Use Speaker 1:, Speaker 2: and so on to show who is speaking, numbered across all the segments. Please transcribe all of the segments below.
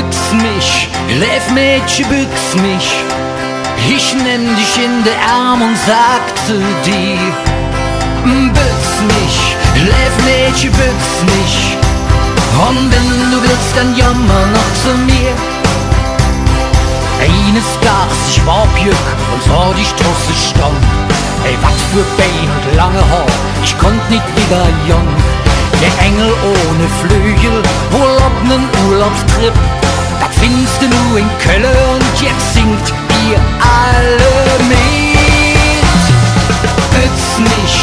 Speaker 1: Büchs mich, Mädchen, büchs mich. Ich nehm dich in die Arme und sag zu dir: Büchs mich, Mädchen, büchs mich. Und wenn du willst, dann jammer noch zu mir. Eines Tages, ich war Björk und sah die Straße stand. Ey, wat für Bein und lange Haar, ich konnt nicht wieder jung. Der Engel ohne Flügel, urlaubnen Urlaubstrip, das findest du nur in Köln und jetzt singt ihr alle mit. Büchs mich,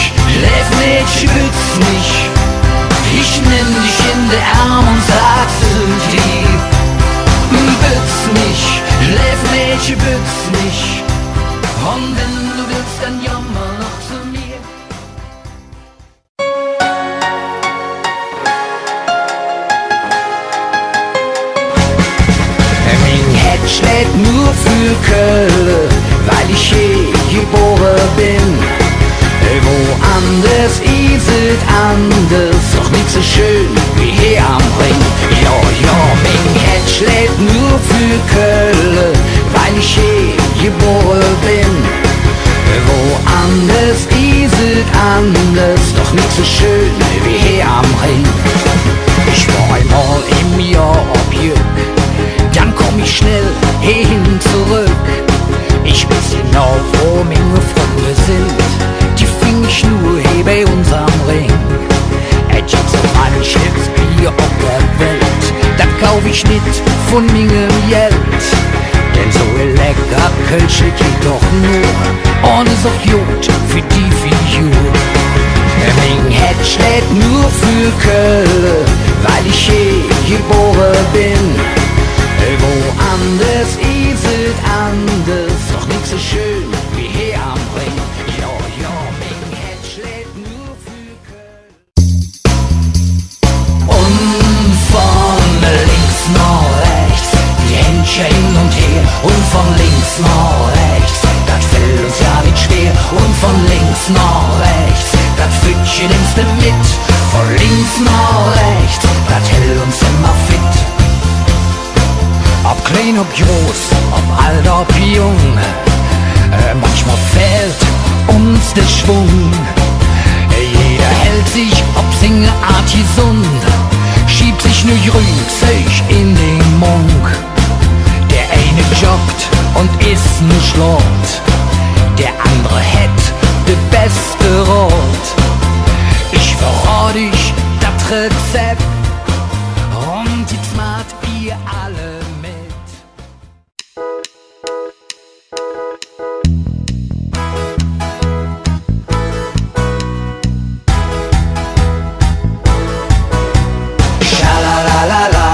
Speaker 1: Mädchen, büchs mich. Ich nehm dich in die Arme und sag zu dir: Büchs mich, Mädchen, büchs mich. Und wenn du willst, dann jammer noch zu mir. Mein Herz schlägt nur für Köln, weil ich hier geboren bin. Woanders ist es anders, doch nicht so schön wie hier am Ring. Ja, ja, mein Herz schlägt nur für Köln, weil ich hier geboren bin. Woanders ist es anders, doch nicht so schön wie hier am Ring. Ich war einmal im Jahr ab Jück, dann komm ich schnell hierhin zurück. Ich weiß genau, wo meine Freunde sind, die fing ich nur hier bei uns am Ring. Es gibt so manches Bier auf der Welt, das kauf ich nicht von meinem Geld. Denn so ein lecker Kölsch geht doch nur, und ist auch gut für die Figur. Mein Herz schlägt nur für Köln, weil ich hier geboren bin. Woanders ist es anders, doch nicht so schön wie hier am Ring. Ja, ja, mein Herz schlägt nur für Köln. Und von links nach rechts, die Händchen hin und her. Und von links nach rechts, das fällt uns ja nicht schwer. Und von links nach rechts, das Pfütchen nimmst du mit. Von links nach rechts, das hält uns immer fit. Ob klein, ob groß, ob alt, ob jung, manchmal fehlt uns der Schwung. Jeder hält sich, ob Singeart gesund, schiebt sich nur grünzeug in den Mund. Der eine joggt und isst ne Schlot, der andere hätt de beste Rot. Ich verrat dich das Rezept und jetzt macht ihr alle mit. Schalalalala,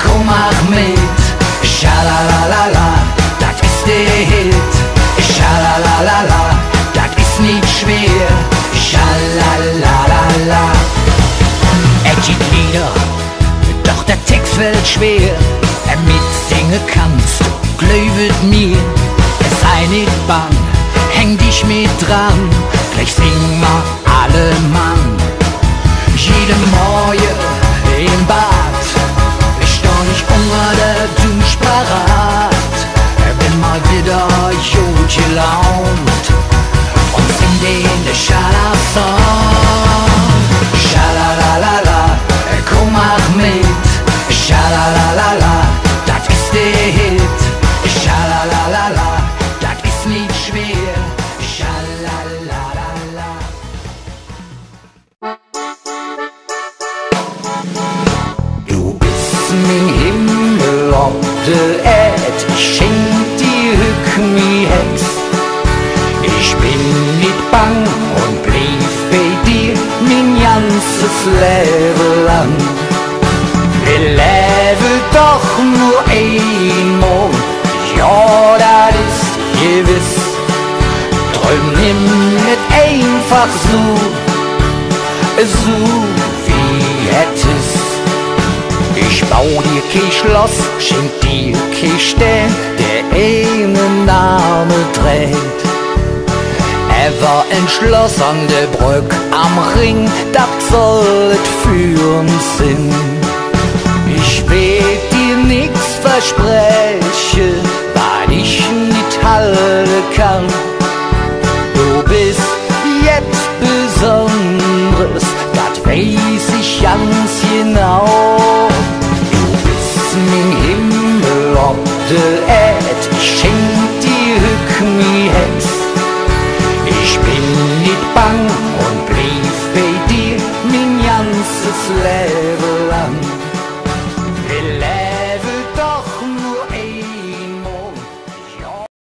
Speaker 1: komm mach mit. Schalalalala, das ist der Hit. Schalalalala, das ist nicht schwer. Schalalalala. Es gibt Lieder, doch der Text fällt schwer. Mitsingen kannst du, glaubet mir. Es sei nicht bang, häng dich mit dran. Gleich sing mal alle Mann. Jede Morgen im Bad, ich steh nicht unter der Dusche parat. Bin mal wieder gut gelaunt und sing den Schala-Song. Schalalalala, komm mach mit. Schalalalala, das ist der Hit. Schalalalala, das ist nicht schwer. Schalalalala. Du bist mein Himmel auf der Erd, ich schenk dir mi Hex. Ich bin nicht bang und blieb bei dir mein ganzes Leben lang. Wir leben doch nur einmal, ja, das ist gewiss. Träum nicht einfach so wie es. Ich bau dir kein Schloss, schenk dir kein Stern, der einen Name trägt. Er war entschlossen an der Brücke am Ring, das soll es für uns sein. Ich will dir nichts verspreche, weil ich nicht halten kann. Du bist jetzt Besonderes, das weiß ich ganz genau. Du bist mein Himmel ob der Erd, ich schenk dir mein Herz. Ich bin nicht bang und blieb bei dir mein ganzes Leben